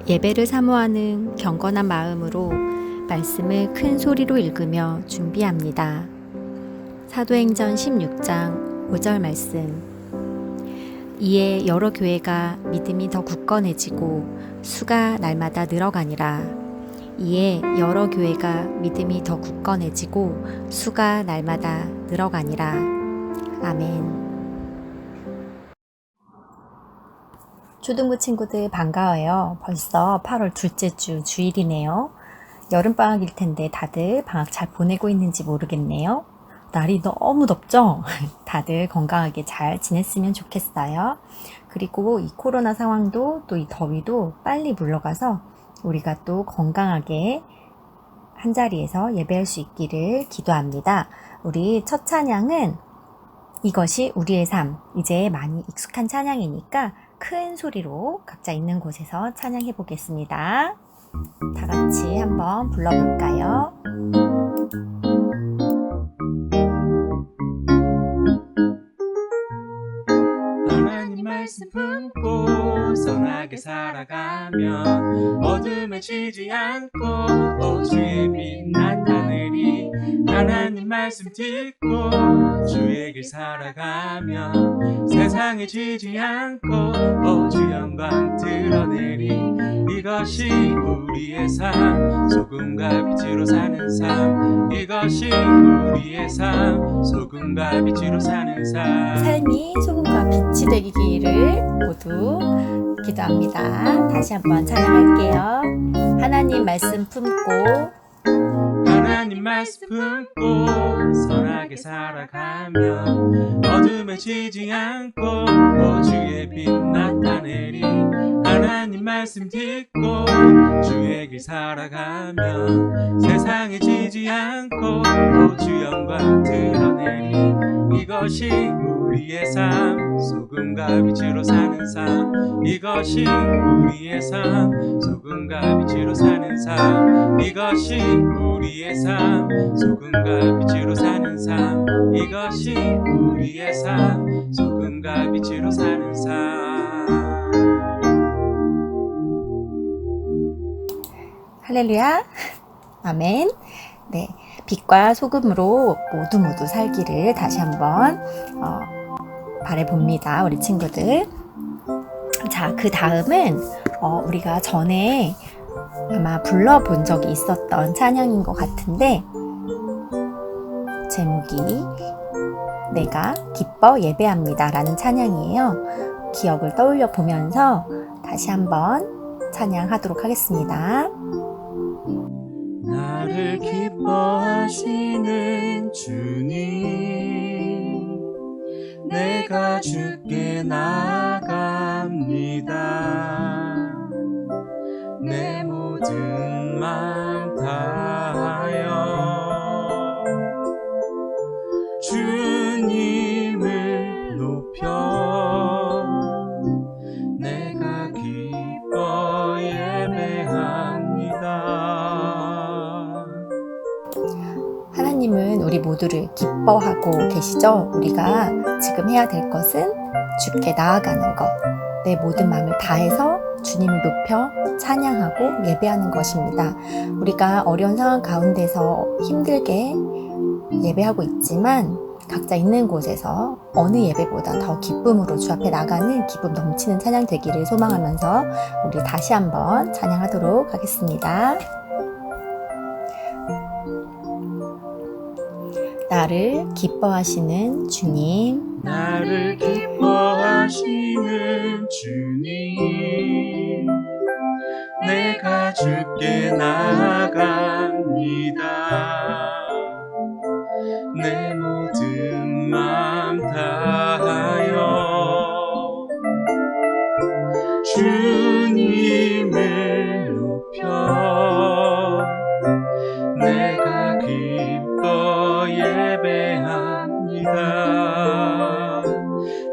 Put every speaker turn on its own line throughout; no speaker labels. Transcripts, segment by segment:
예배를 사모하는 경건한 마음으로 말씀을 큰 소리로 읽으며 준비합니다. 사도행전 16장 5절 말씀. 이에 여러 교회가 믿음이 더 굳건해지고 수가 날마다 늘어가니라. 이에 여러 교회가 믿음이 더 굳건해지고 수가 날마다 늘어가니라. 아멘. 초등부 친구들 반가워요. 벌써 8월 둘째 주 주일이네요. 여름방학일 텐데 다들 방학 잘 보내고 있는지 모르겠네요. 날이 너무 덥죠? 다들 건강하게 잘 지냈으면 좋겠어요. 그리고 이 코로나 상황도 또 이 더위도 빨리 물러가서 우리가 또 건강하게 한자리에서 예배할 수 있기를 기도합니다. 우리 첫 찬양은 이것이 우리의 삶, 이제 많이 익숙한 찬양이니까 큰 소리로 각자 있는 곳에서 찬양해 보겠습니다. 다 같이 한번 불러볼까요?
하나님 말씀 품고 선하게 살아가면 어둠에 지지 않고 주의 빛 나타내리. 하나님 말씀 듣고 주의 길 살아가면 세상에 지지 않고 주 영광 드러내리. 이것이 우리의 삶, 소금과 빛으로 사는 삶. 이것이 우리의 삶, 소금과 빛으로 사는 삶.
삶이 소금과 빛이 되기를 모두 기도합니다. 다시 한번 찬양할게요. 하나님 말씀 품고
하나님 말씀 품고 선하게 살아가면 어둠에 지지 않고 주의 빛 나타내리. 하나님 말씀 듣고 주의 길 살아가면 세상에 지지 않고 주 영광 드러내리. 이것이 우리의 삶, 소금과 빛으로 사는 삶. 이것이 우리의 삶, 소금과 빛으로 사는 삶. 이것이 우리의 삶, 소금과 빛으로 사는 삶. 이것이 우리의 삶, 소금과 빛으로 사는 삶.
할렐루야. 아멘. 네, 빛과 소금으로 모두 살기를 다시 한번 바라봅니다. 우리 친구들. 자, 그 다음은 우리가 전에 아마 불러본 적이 있었던 찬양인 것 같은데, 제목이 내가 기뻐 예배합니다 라는 찬양이에요. 기억을 떠올려 보면서 다시 한번 찬양하도록 하겠습니다.
나를 기뻐하시는 주님, 내가 주께 나아갑니다. 내 모든 맘 다하여 주님을 높여 내가 기뻐 예배합니다.
하나님은 우리 모두를 기뻐하고 계시죠? 우리가 지금 해야 될 것은 주께 나아가는 것, 내 모든 마음을 다해서 주님을 높여 찬양하고 예배하는 것입니다. 우리가 어려운 상황 가운데서 힘들게 예배하고 있지만 각자 있는 곳에서 어느 예배보다 더 기쁨으로 주 앞에 나가는 기쁨 넘치는 찬양 되기를 소망하면서 우리 다시 한번 찬양하도록 하겠습니다. 나를 기뻐하시는 주님,
나를 기뻐하시는 주님, 내가 주께 나아갑니다. 내 모든 맘 다하여 주님을 높여 내가 기뻐 예배합니다.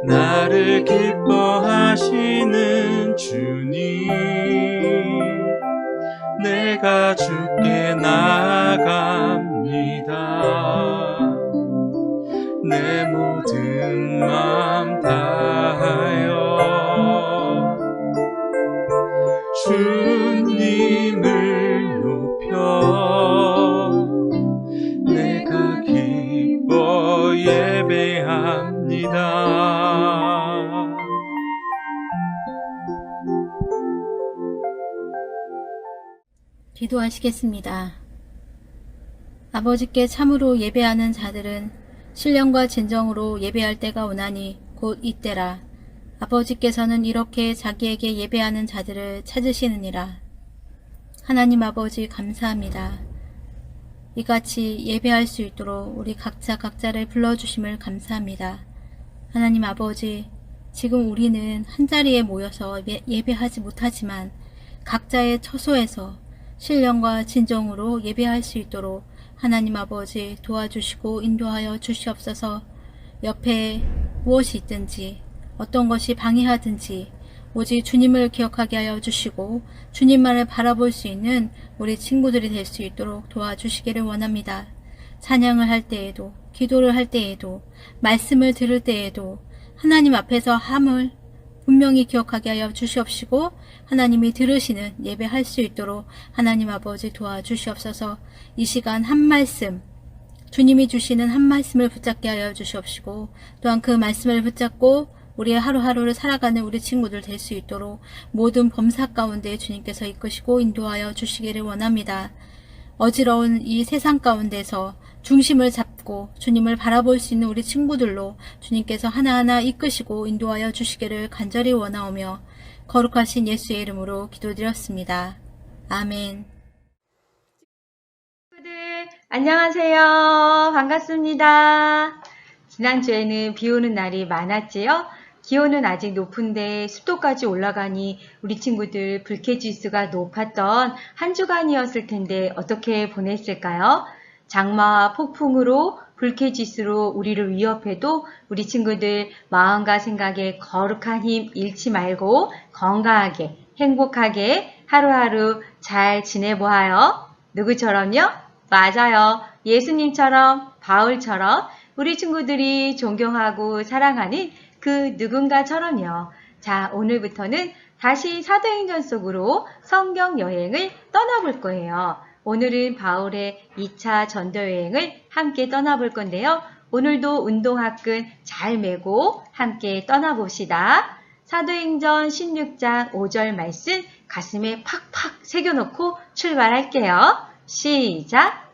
나를 기뻐하시는 주님, 내가 주께 나아갑니다. 내 모든 맘 다하여 주 예배합니다.
기도하시겠습니다. 아버지께 참으로 예배하는 자들은 신령과 진정으로 예배할 때가 오나니 곧 이때라. 아버지께서는 이렇게 자기에게 예배하는 자들을 찾으시느니라. 하나님 아버지 감사합니다. 이같이 예배할 수 있도록 우리 각자를 불러주심을 감사합니다. 하나님 아버지, 지금 우리는 한자리에 모여서 예배하지 못하지만 각자의 처소에서 신령과 진정으로 예배할 수 있도록 하나님 아버지 도와주시고 인도하여 주시옵소서. 옆에 무엇이 있든지 어떤 것이 방해하든지 오직 주님을 기억하게 하여 주시고 주님만을 바라볼 수 있는 우리 친구들이 될 수 있도록 도와주시기를 원합니다. 찬양을 할 때에도, 기도를 할 때에도, 말씀을 들을 때에도 하나님 앞에서 함을 분명히 기억하게 하여 주시옵시고 하나님이 들으시는 예배할 수 있도록 하나님 아버지 도와주시옵소서. 이 시간 한 말씀, 주님이 주시는 한 말씀을 붙잡게 하여 주시옵시고 또한 그 말씀을 붙잡고 우리의 하루하루를 살아가는 우리 친구들 될 수 있도록 모든 범사 가운데 주님께서 이끄시고 인도하여 주시기를 원합니다. 어지러운 이 세상 가운데서 중심을 잡고 주님을 바라볼 수 있는 우리 친구들로 주님께서 하나하나 이끄시고 인도하여 주시기를 간절히 원하오며 거룩하신 예수의 이름으로 기도드렸습니다. 아멘.
친구들 안녕하세요. 반갑습니다. 지난주에는 비 오는 날이 많았지요? 기온은 아직 높은데 습도까지 올라가니 우리 친구들 불쾌지수가 높았던 한 주간이었을 텐데 어떻게 보냈을까요? 장마와 폭풍으로 불쾌지수로 우리를 위협해도 우리 친구들 마음과 생각에 거룩한 힘 잃지 말고 건강하게 행복하게 하루하루 잘 지내보아요. 누구처럼요? 맞아요. 예수님처럼 바울처럼 우리 친구들이 존경하고 사랑하는 그 누군가처럼요. 자, 오늘부터는 다시 사도행전 속으로 성경 여행을 떠나볼 거예요. 오늘은 바울의 2차 전도 여행을 함께 떠나볼 건데요. 오늘도 운동화끈 잘 메고 함께 떠나봅시다. 사도행전 16장 5절 말씀 가슴에 팍팍 새겨놓고 출발할게요. 시작!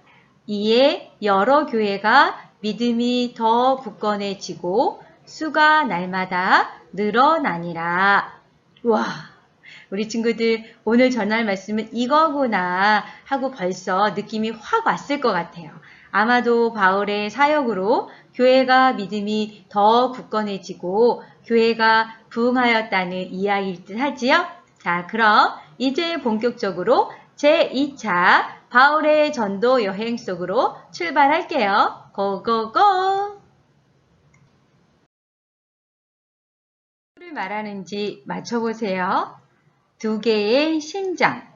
이에 여러 교회가 믿음이 더 굳건해지고 수가 날마다 늘어나니라. 와, 우리 친구들 오늘 전할 말씀은 이거구나 하고 벌써 느낌이 확 왔을 것 같아요. 아마도 바울의 사역으로 교회가 믿음이 더 굳건해지고 교회가 부흥하였다는 이야기일 듯 하지요? 자, 그럼 이제 본격적으로 제2차 바울의 전도 여행 속으로 출발할게요. 고고고! 무엇을 말하는지 맞춰보세요. 2개의 심장,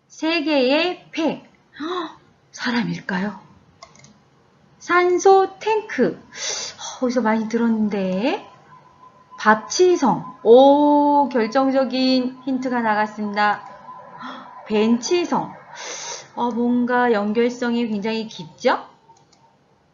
3개의 폐, 사람일까요? 산소 탱크, 어디서 많이 들었는데. 밥치성, 오, 결정적인 힌트가 나갔습니다. 벤치성, 뭔가 연결성이 굉장히 깊죠?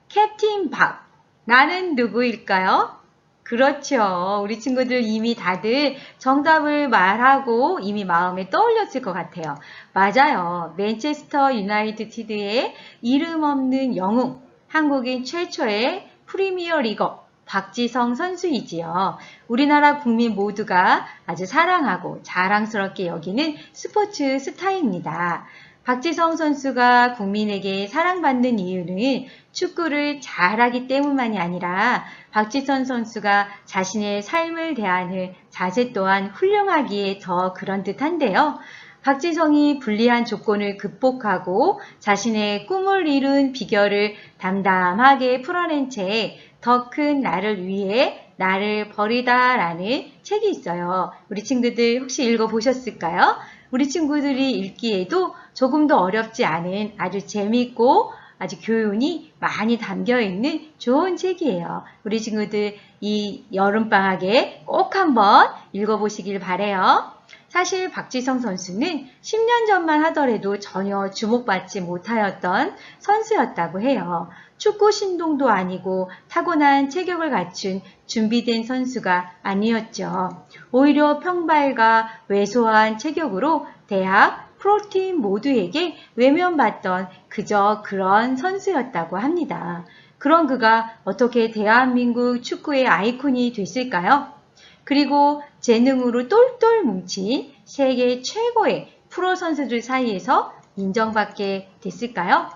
캡틴 밥, 나는 누구일까요? 그렇죠. 우리 친구들 이미 다들 정답을 말하고 이미 마음에 떠올렸을 것 같아요. 맞아요. 맨체스터 유나이티드의 이름 없는 영웅, 한국인 최초의 프리미어 리거 박지성 선수이지요. 우리나라 국민 모두가 아주 사랑하고 자랑스럽게 여기는 스포츠 스타입니다. 박지성 선수가 국민에게 사랑받는 이유는 축구를 잘하기 때문만이 아니라 박지성 선수가 자신의 삶을 대하는 자세 또한 훌륭하기에 더 그런 듯한데요. 박지성이 불리한 조건을 극복하고 자신의 꿈을 이룬 비결을 담담하게 풀어낸 채 더 큰 나를 위해 나를 버리다 라는 책이 있어요. 우리 친구들 혹시 읽어보셨을까요? 우리 친구들이 읽기에도 조금 더 어렵지 않은 아주 재미있고 아주 교훈이 많이 담겨있는 좋은 책이에요. 우리 친구들 이 여름방학에 꼭 한번 읽어보시길 바래요. 사실 박지성 선수는 10년 전만 하더라도 전혀 주목받지 못하였던 선수였다고 해요. 축구 신동도 아니고 타고난 체격을 갖춘 준비된 선수가 아니었죠. 오히려 평발과 왜소한 체격으로 대학, 프로팀 모두에게 외면받던 그저 그런 선수였다고 합니다. 그런 그가 어떻게 대한민국 축구의 아이콘이 됐을까요? 그리고 재능으로 똘똘 뭉친 세계 최고의 프로 선수들 사이에서 인정받게 됐을까요?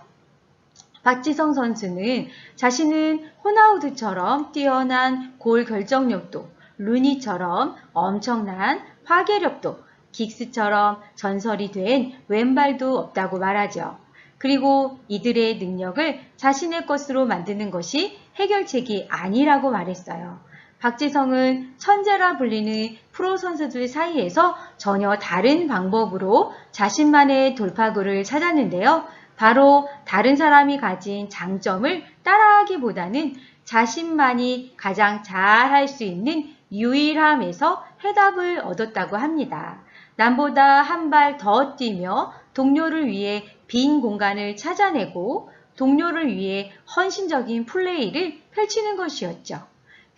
박지성 선수는 자신은 호나우두처럼 뛰어난 골 결정력도, 루니처럼 엄청난 파괴력도, 긱스처럼 전설이 된 왼발도 없다고 말하죠. 그리고 이들의 능력을 자신의 것으로 만드는 것이 해결책이 아니라고 말했어요. 박지성은 천재라 불리는 프로 선수들 사이에서 전혀 다른 방법으로 자신만의 돌파구를 찾았는데요. 바로 다른 사람이 가진 장점을 따라하기보다는 자신만이 가장 잘할 수 있는 유일함에서 해답을 얻었다고 합니다. 남보다 한 발 더 뛰며 동료를 위해 빈 공간을 찾아내고 동료를 위해 헌신적인 플레이를 펼치는 것이었죠.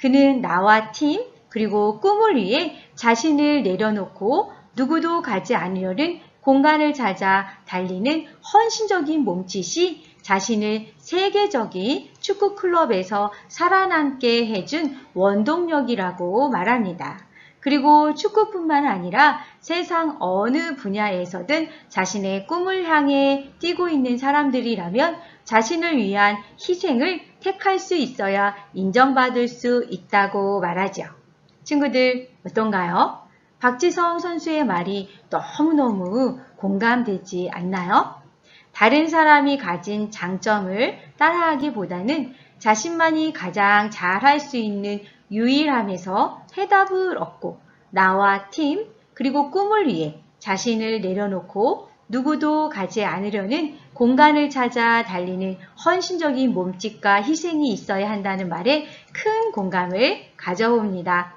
그는 나와 팀 그리고 꿈을 위해 자신을 내려놓고 누구도 가지 않으려는 공간을 찾아 달리는 헌신적인 몸짓이 자신을 세계적인 축구 클럽에서 살아남게 해준 원동력이라고 말합니다. 그리고 축구뿐만 아니라 세상 어느 분야에서든 자신의 꿈을 향해 뛰고 있는 사람들이라면 자신을 위한 희생을 택할 수 있어야 인정받을 수 있다고 말하죠. 친구들 어떤가요? 박지성 선수의 말이 너무너무 공감되지 않나요? 다른 사람이 가진 장점을 따라하기보다는 자신만이 가장 잘할 수 있는 유일함에서 해답을 얻고 나와 팀 그리고 꿈을 위해 자신을 내려놓고 누구도 가지 않으려는 공간을 찾아 달리는 헌신적인 몸짓과 희생이 있어야 한다는 말에 큰 공감을 가져봅니다.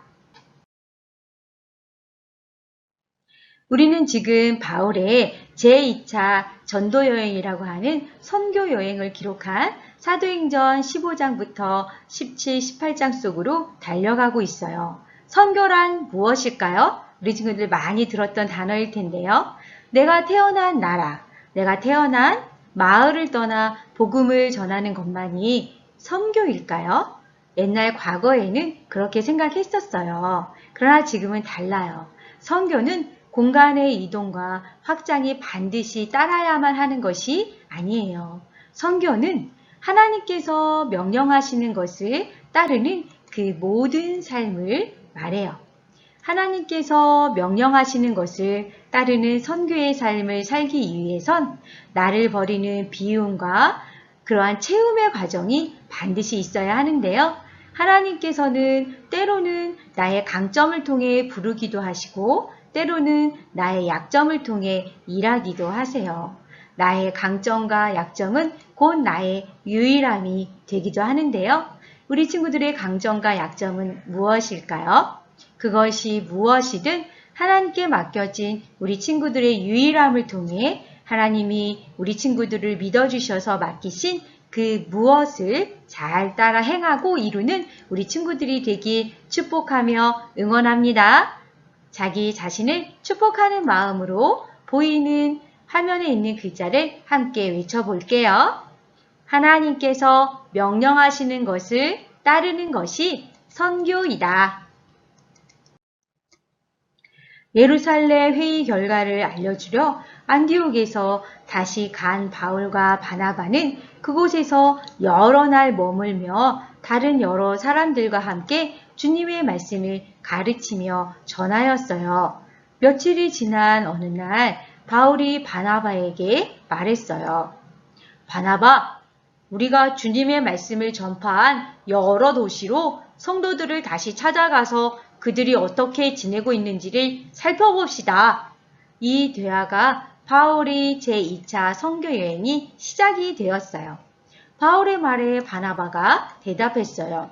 우리는 지금 바울의 제2차 전도여행이라고 하는 선교여행을 기록한 사도행전 15장부터 17, 18장 속으로 달려가고 있어요. 선교란 무엇일까요? 우리 친구들 많이 들었던 단어일 텐데요. 내가 태어난 나라, 내가 태어난 마을을 떠나 복음을 전하는 것만이 선교일까요? 옛날 과거에는 그렇게 생각했었어요. 그러나 지금은 달라요. 선교는 공간의 이동과 확장이 반드시 따라야만 하는 것이 아니에요. 선교는 하나님께서 명령하시는 것을 따르는 그 모든 삶을 말해요. 하나님께서 명령하시는 것을 따르는 선교의 삶을 살기 위해선 나를 버리는 비움과 그러한 채움의 과정이 반드시 있어야 하는데요. 하나님께서는 때로는 나의 강점을 통해 부르기도 하시고 때로는 나의 약점을 통해 일하기도 하세요. 나의 강점과 약점은 곧 나의 유일함이 되기도 하는데요. 우리 친구들의 강점과 약점은 무엇일까요? 그것이 무엇이든 하나님께 맡겨진 우리 친구들의 유일함을 통해 하나님이 우리 친구들을 믿어주셔서 맡기신 그 무엇을 잘 따라 행하고 이루는 우리 친구들이 되길 축복하며 응원합니다. 자기 자신을 축복하는 마음으로 보이는 화면에 있는 글자를 함께 외쳐볼게요. 하나님께서 명령하시는 것을 따르는 것이 선교이다. 예루살렘 회의 결과를 알려주려 안디옥에서 다시 간 바울과 바나바는 그곳에서 여러 날 머물며 다른 여러 사람들과 함께 주님의 말씀을 가르치며 전하였어요. 며칠이 지난 어느 날 바울이 바나바에게 말했어요. 바나바, 우리가 주님의 말씀을 전파한 여러 도시로 성도들을 다시 찾아가서 그들이 어떻게 지내고 있는지를 살펴봅시다. 이 대화가 바울의 제2차 선교여행이 시작이 되었어요. 바울의 말에 바나바가 대답했어요.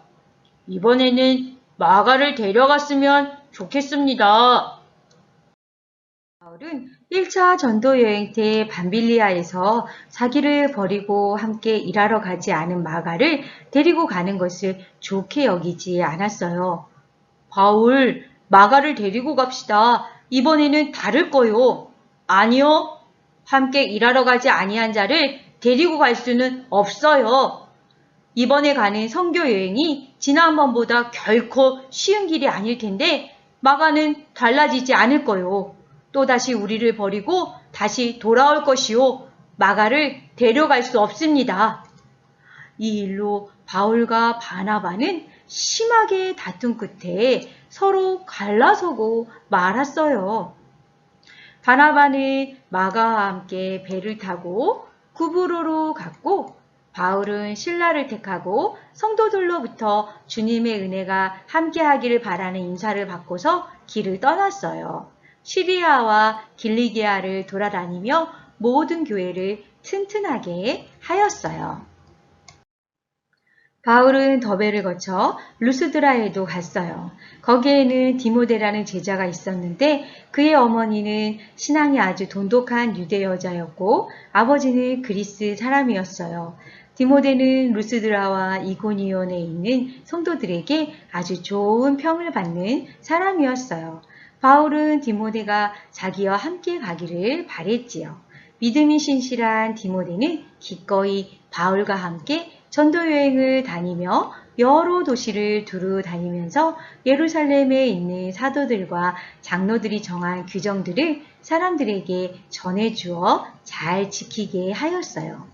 이번에는 마가를 데려갔으면 좋겠습니다. 바울은 1차 전도 여행 때 밤빌리아에서 자기를 버리고 함께 일하러 가지 않은 마가를 데리고 가는 것을 좋게 여기지 않았어요. 바울, 마가를 데리고 갑시다. 이번에는 다를 거요. 아니요. 함께 일하러 가지 아니한 자를 데리고 갈 수는 없어요. 이번에 가는 선교 여행이 지난번보다 결코 쉬운 길이 아닐 텐데 마가는 달라지지 않을 거요. 또다시 우리를 버리고 다시 돌아올 것이요. 마가를 데려갈 수 없습니다. 이 일로 바울과 바나바는 심하게 다툰 끝에 서로 갈라서고 말았어요. 바나바는 마가와 함께 배를 타고 구브로로 갔고 바울은 신라를 택하고 성도들로부터 주님의 은혜가 함께하기를 바라는 인사를 받고서 길을 떠났어요. 시리아와 길리기아를 돌아다니며 모든 교회를 튼튼하게 하였어요. 바울은 더베를 거쳐 루스드라에도 갔어요. 거기에는 디모데라는 제자가 있었는데 그의 어머니는 신앙이 아주 돈독한 유대 여자였고 아버지는 그리스 사람이었어요. 디모데는 루스드라와 이고니온에 있는 성도들에게 아주 좋은 평을 받는 사람이었어요. 바울은 디모데가 자기와 함께 가기를 바랬지요. 믿음이 신실한 디모데는 기꺼이 바울과 함께 전도여행을 다니며 여러 도시를 두루 다니면서 예루살렘에 있는 사도들과 장로들이 정한 규정들을 사람들에게 전해주어 잘 지키게 하였어요.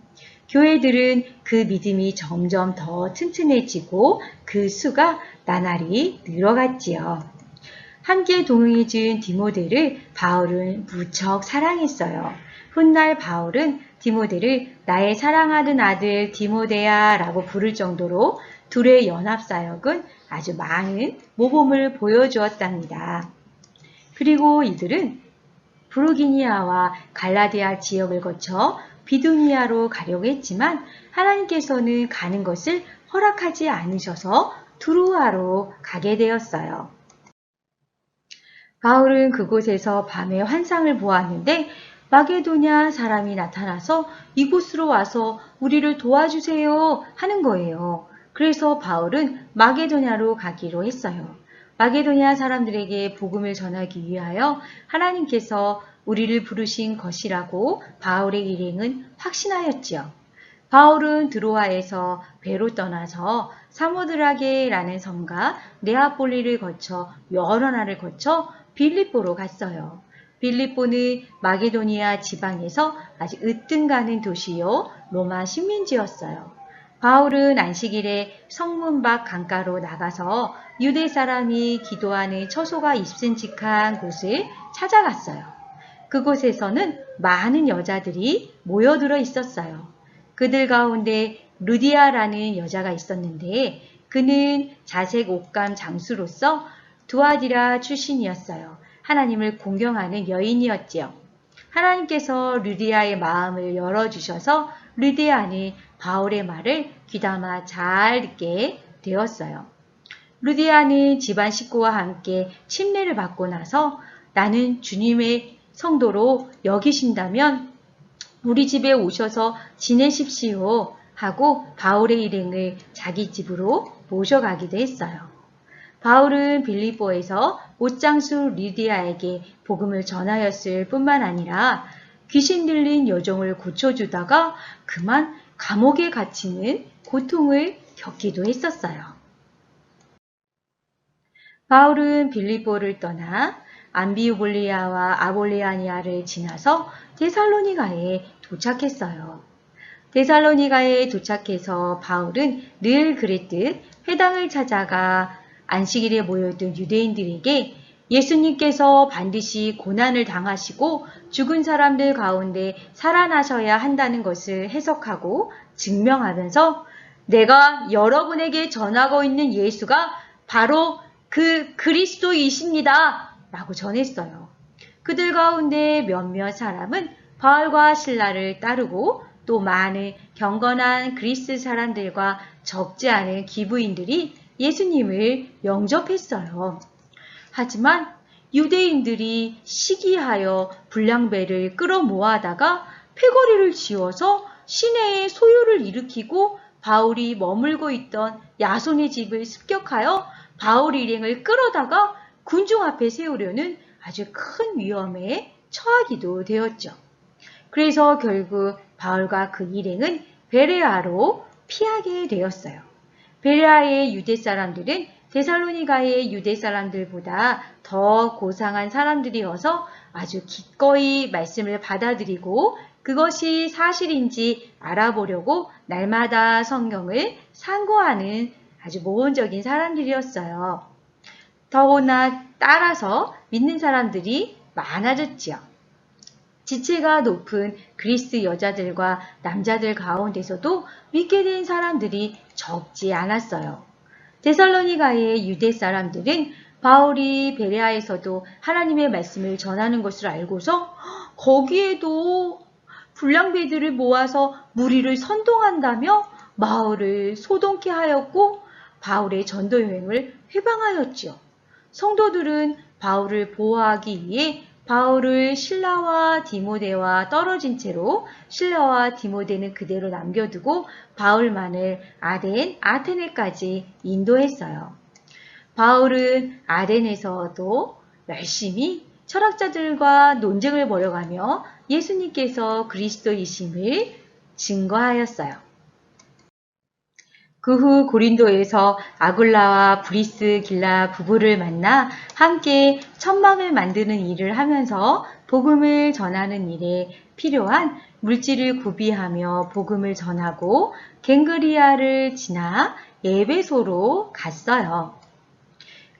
교회들은 그 믿음이 점점 더 튼튼해지고 그 수가 나날이 늘어갔지요. 함께 동행해준 디모데를 바울은 무척 사랑했어요. 훗날 바울은 디모데를 나의 사랑하는 아들 디모데야 라고 부를 정도로 둘의 연합사역은 아주 많은 모범을 보여주었답니다. 그리고 이들은 브루기니아와 갈라디아 지역을 거쳐 비두니아로 가려고 했지만 하나님께서는 가는 것을 허락하지 않으셔서 두루아로 가게 되었어요. 바울은 그곳에서 밤에 환상을 보았는데 마게도냐 사람이 나타나서 이곳으로 와서 우리를 도와주세요 하는 거예요. 그래서 바울은 마게도냐로 가기로 했어요. 마게도냐 사람들에게 복음을 전하기 위하여 하나님께서 우리를 부르신 것이라고 바울의 일행은 확신하였지요. 바울은 드로아에서 배로 떠나서 사모드라게라는 섬과 네아폴리를 거쳐 여러 나라를 거쳐 빌립보로 갔어요. 빌립보는 마게도니아 지방에서 아주 으뜸가는 도시요 로마 식민지였어요. 바울은 안식일에 성문 밖 강가로 나가서 유대 사람이 기도하는 처소가 있음직한 곳을 찾아갔어요. 그곳에서는 많은 여자들이 모여들어 있었어요. 그들 가운데 루디아라는 여자가 있었는데 그는 자색 옷감 장수로서 두아디라 출신이었어요. 하나님을 공경하는 여인이었지요. 하나님께서 루디아의 마음을 열어주셔서 루디아는 바울의 말을 귀담아 잘 듣게 되었어요. 루디아는 집안 식구와 함께 침례를 받고 나서 나는 주님의 성도로 여기신다면 우리 집에 오셔서 지내십시오 하고 바울의 일행을 자기 집으로 모셔가기도 했어요. 바울은 빌립보에서 옷장수 리디아에게 복음을 전하였을 뿐만 아니라 귀신 들린 여종을 고쳐주다가 그만 감옥에 갇히는 고통을 겪기도 했었어요. 바울은 빌립보를 떠나 암비우볼리아와 아볼레아니아를 지나서 데살로니가에 도착했어요. 데살로니가에 도착해서 바울은 늘 그랬듯 회당을 찾아가 안식일에 모여든 유대인들에게 예수님께서 반드시 고난을 당하시고 죽은 사람들 가운데 살아나셔야 한다는 것을 해석하고 증명하면서 내가 여러분에게 전하고 있는 예수가 바로 그 그리스도이십니다 라고 전했어요. 그들 가운데 몇몇 사람은 바울과 실라를 따르고 또 많은 경건한 그리스 사람들과 적지 않은 기부인들이 예수님을 영접했어요. 하지만 유대인들이 시기하여 불량배를 끌어모아다가 패거리를 지어서 시내에 소요를 일으키고 바울이 머물고 있던 야손의 집을 습격하여 바울 일행을 끌어다가 군중 앞에 세우려는 아주 큰 위험에 처하기도 되었죠. 그래서 결국 바울과 그 일행은 베레아로 피하게 되었어요. 베레아의 유대 사람들은 데살로니가의 유대 사람들보다 더 고상한 사람들이어서 아주 기꺼이 말씀을 받아들이고 그것이 사실인지 알아보려고 날마다 성경을 상고하는 아주 모범적인 사람들이었어요. 더구나 따라서 믿는 사람들이 많아졌지요. 지체가 높은 그리스 여자들과 남자들 가운데서도 믿게 된 사람들이 적지 않았어요. 데살로니가의 유대 사람들은 바울이 베레아에서도 하나님의 말씀을 전하는 것을 알고서 거기에도 불량배들을 모아서 무리를 선동한다며 마을을 소동케 하였고 바울의 전도 여행을 회방하였지요. 성도들은 바울을 보호하기 위해 바울을 실라와 디모데와 떨어진 채로 실라와 디모데는 그대로 남겨두고 바울만을 아테네까지 인도했어요. 바울은 아덴에서도 열심히 철학자들과 논쟁을 벌여가며 예수님께서 그리스도이심을 증거하였어요. 그 후 고린도에서 아굴라와 브리스길라 부부를 만나 함께 천막을 만드는 일을 하면서 복음을 전하는 일에 필요한 물질을 구비하며 복음을 전하고 갱그리아를 지나 에베소로 갔어요.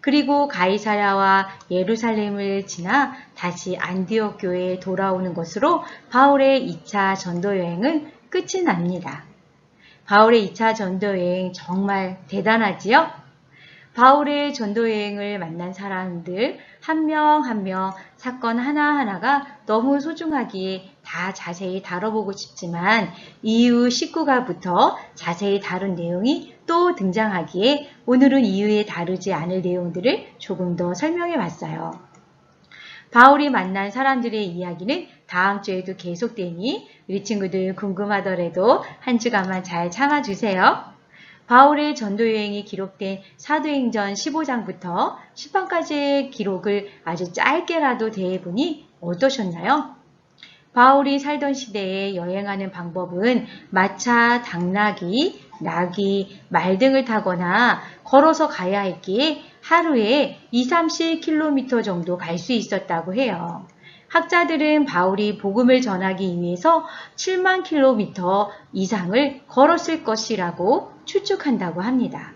그리고 가이사랴와 예루살렘을 지나 다시 안디옥 교회에 돌아오는 것으로 바울의 2차 전도 여행은 끝이 납니다. 바울의 2차 전도여행 정말 대단하지요? 바울의 전도여행을 만난 사람들 한 명 한 명 사건 하나하나가 너무 소중하기에 다 자세히 다뤄보고 싶지만 이후 19가부터 자세히 다룬 내용이 또 등장하기에 오늘은 이후에 다루지 않을 내용들을 조금 더 설명해 봤어요. 바울이 만난 사람들의 이야기는 다음 주에도 계속되니 우리 친구들 궁금하더라도 한 주간만 잘 참아주세요. 바울의 전도여행이 기록된 사도행전 15장부터 10장까지의 기록을 아주 짧게라도 대해보니 어떠셨나요? 바울이 살던 시대에 여행하는 방법은 마차, 당나귀, 나귀, 말 등을 타거나 걸어서 가야 했기에 하루에 20-30km 정도 갈 수 있었다고 해요. 학자들은 바울이 복음을 전하기 위해서 7만 킬로미터 이상을 걸었을 것이라고 추측한다고 합니다.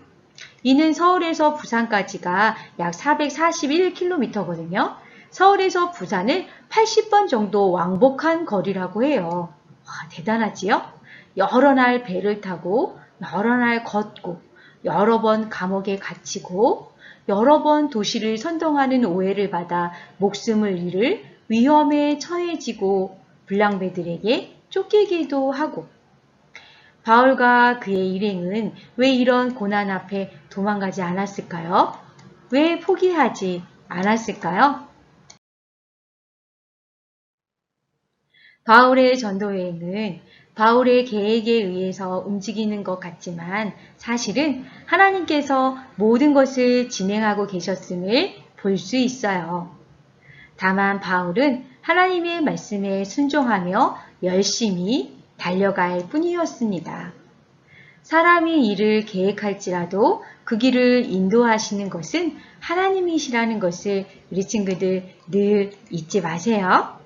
이는 서울에서 부산까지가 약 441km거든요. 서울에서 부산을 80번 정도 왕복한 거리라고 해요. 와, 대단하지요? 여러 날 배를 타고 여러 날 걷고 여러 번 감옥에 갇히고 여러 번 도시를 선동하는 오해를 받아 목숨을 잃을 위험에 처해지고 불량배들에게 쫓기기도 하고 바울과 그의 일행은 왜 이런 고난 앞에 도망가지 않았을까요? 왜 포기하지 않았을까요? 바울의 전도여행은 바울의 계획에 의해서 움직이는 것 같지만 사실은 하나님께서 모든 것을 진행하고 계셨음을 볼 수 있어요. 다만 바울은 하나님의 말씀에 순종하며 열심히 달려갈 뿐이었습니다. 사람이 일을 계획할지라도 그 길을 인도하시는 것은 하나님이시라는 것을 우리 친구들 늘 잊지 마세요.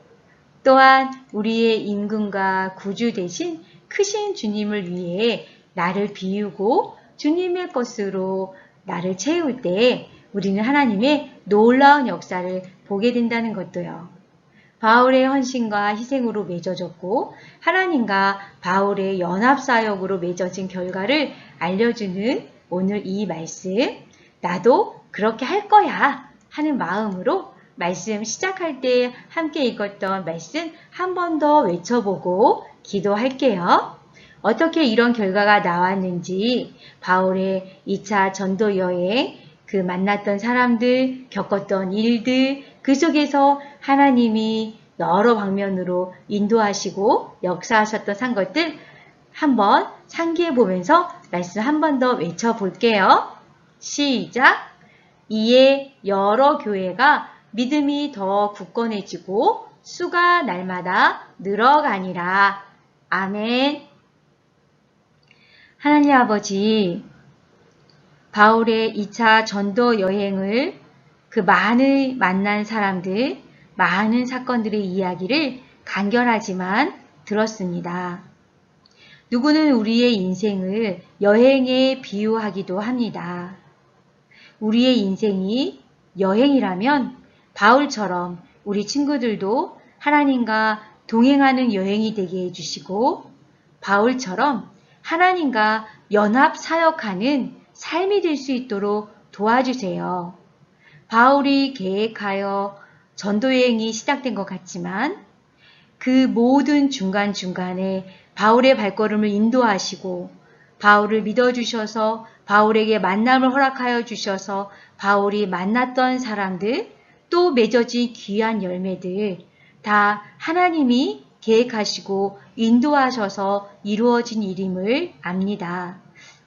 또한 우리의 임금과 구주 대신 크신 주님을 위해 나를 비우고 주님의 것으로 나를 채울 때 우리는 하나님의 놀라운 역사를 보게 된다는 것도요. 바울의 헌신과 희생으로 맺어졌고 하나님과 바울의 연합사역으로 맺어진 결과를 알려주는 오늘 이 말씀, 나도 그렇게 할 거야 하는 마음으로 말씀 시작할 때 함께 읽었던 말씀 한 번 더 외쳐보고 기도할게요. 어떻게 이런 결과가 나왔는지 바울의 2차 전도 여행 그 만났던 사람들, 겪었던 일들, 그 속에서 하나님이 여러 방면으로 인도하시고 역사하셨던 것들 한번 상기해 보면서 말씀 한 번 더 외쳐볼게요. 시작! 이에 여러 교회가 믿음이 더 굳건해지고 수가 날마다 늘어가니라. 아멘. 하나님 아버지, 바울의 2차 전도 여행을 그 많은 만난 사람들, 많은 사건들의 이야기를 간결하지만 들었습니다. 누구는 우리의 인생을 여행에 비유하기도 합니다. 우리의 인생이 여행이라면 바울처럼 우리 친구들도 하나님과 동행하는 여행이 되게 해주시고 바울처럼 하나님과 연합 사역하는 삶이 될 수 있도록 도와주세요. 바울이 계획하여 전도여행이 시작된 것 같지만 그 모든 중간중간에 바울의 발걸음을 인도하시고 바울을 믿어주셔서 바울에게 만남을 허락하여 주셔서 바울이 만났던 사람들 또 맺어진 귀한 열매들 다 하나님이 계획하시고 인도하셔서 이루어진 일임을 압니다.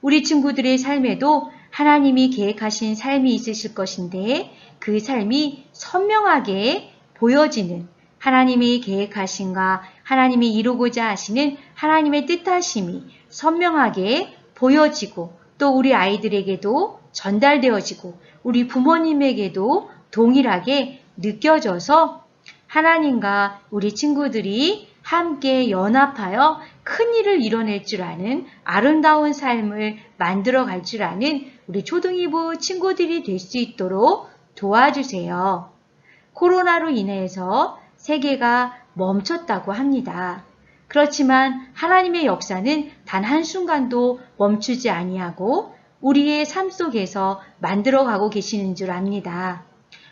우리 친구들의 삶에도 하나님이 계획하신 삶이 있으실 것인데 그 삶이 선명하게 보여지는 하나님이 계획하신가 하나님이 이루고자 하시는 하나님의 뜻하심이 선명하게 보여지고 또 우리 아이들에게도 전달되어지고 우리 부모님에게도 동일하게 느껴져서 하나님과 우리 친구들이 함께 연합하여 큰 일을 이뤄낼 줄 아는 아름다운 삶을 만들어 갈 줄 아는 우리 초등이부 친구들이 될 수 있도록 도와주세요. 코로나로 인해서 세계가 멈췄다고 합니다. 그렇지만 하나님의 역사는 단 한순간도 멈추지 아니하고 우리의 삶 속에서 만들어가고 계시는 줄 압니다.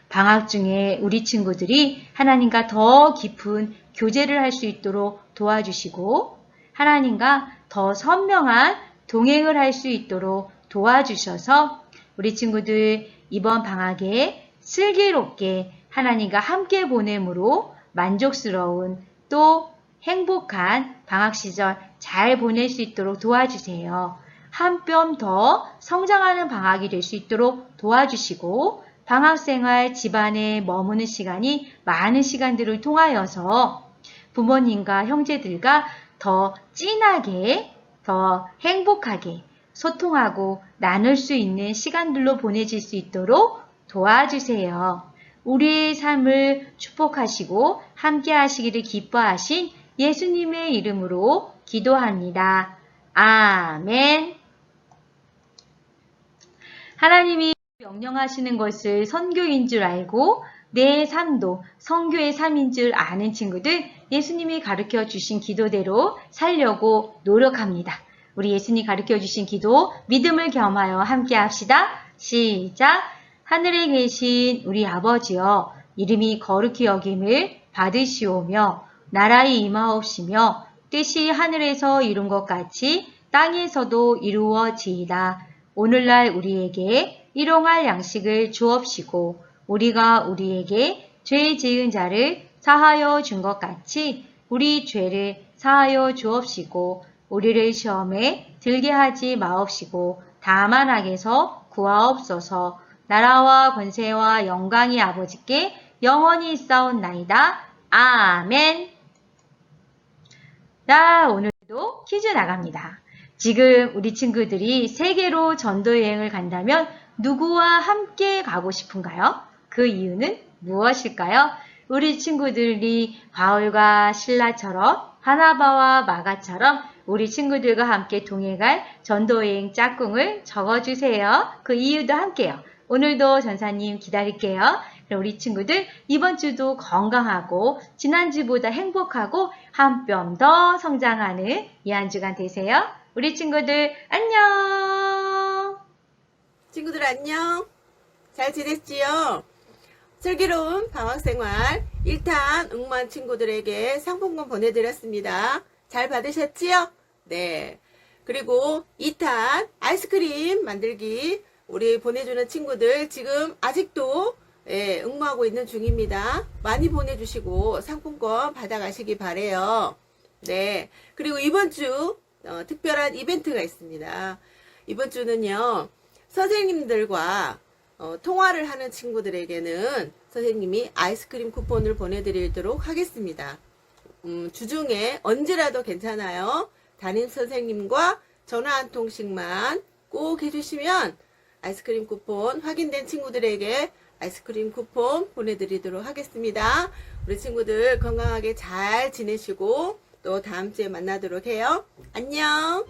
방학 중에 우리 친구들이 하나님과 더 깊은 교제를 할 수 있도록 도와주시고 하나님과 더 선명한 동행을 할 수 있도록 도와주셔서 우리 친구들 이번 방학에 슬기롭게 하나님과 함께 보냄으로 만족스러운 또 행복한 방학 시절 잘 보낼 수 있도록 도와주세요. 한 뼘 더 성장하는 방학이 될 수 있도록 도와주시고 방학생활 집안에 머무는 시간이 많은 시간들을 통하여서 부모님과 형제들과 더 진하게 더 행복하게 소통하고 나눌 수 있는 시간들로 보내질 수 있도록 도와주세요. 우리의 삶을 축복하시고 함께 하시기를 기뻐하신 예수님의 이름으로 기도합니다. 아멘. 하나님이 명령하시는 것을 선교인 줄 알고 내 삶도 선교의 삶인 줄 아는 친구들 예수님이 가르쳐 주신 기도대로 살려고 노력합니다. 우리 예수님이 가르쳐 주신 기도 믿음을 겸하여 함께 합시다. 시작! 하늘에 계신 우리 아버지여 이름이 거룩히 여김을 받으시오며 나라의 임하옵시며 뜻이 하늘에서 이룬 것 같이 땅에서도 이루어지이다. 오늘날 우리에게 일용할 양식을 주옵시고 우리가 우리에게 죄 지은 자를 사하여 준 것 같이 우리 죄를 사하여 주옵시고 우리를 시험에 들게 하지 마옵시고 다만 악에서 구하옵소서. 나라와 권세와 영광이 아버지께 영원히 있사옵나이다. 아멘. 자, 오늘도 퀴즈 나갑니다. 지금 우리 친구들이 세계로 전도여행을 간다면 누구와 함께 가고 싶은가요? 그 이유는 무엇일까요? 우리 친구들이 바울과 실라처럼 바나바와 마가처럼 우리 친구들과 함께 동행할 전도여행 짝꿍을 적어주세요. 그 이유도 함께요. 오늘도 전사님 기다릴게요. 그럼 우리 친구들 이번 주도 건강하고 지난주보다 행복하고 한 뼘 더 성장하는 이 한 주간 되세요. 우리 친구들 안녕.
친구들 안녕. 잘 지냈지요? 슬기로운 방학생활 1탄 응모한 친구들에게 상품권 보내드렸습니다. 잘 받으셨지요? 네. 그리고 2탄 아이스크림 만들기 우리 보내주는 친구들 지금 아직도 응모하고 있는 중입니다. 많이 보내주시고 상품권 받아가시기 바래요. 네. 그리고 이번 주 특별한 이벤트가 있습니다. 이번 주는요, 선생님들과 통화를 하는 친구들에게는 선생님이 아이스크림 쿠폰을 보내드리도록 하겠습니다. 주중에 언제라도 괜찮아요. 담임 선생님과 전화 한 통씩만 꼭 해주시면 아이스크림 쿠폰 확인된 친구들에게 아이스크림 쿠폰 보내드리도록 하겠습니다. 우리 친구들 건강하게 잘 지내시고 또 다음 주에 만나도록 해요. 안녕.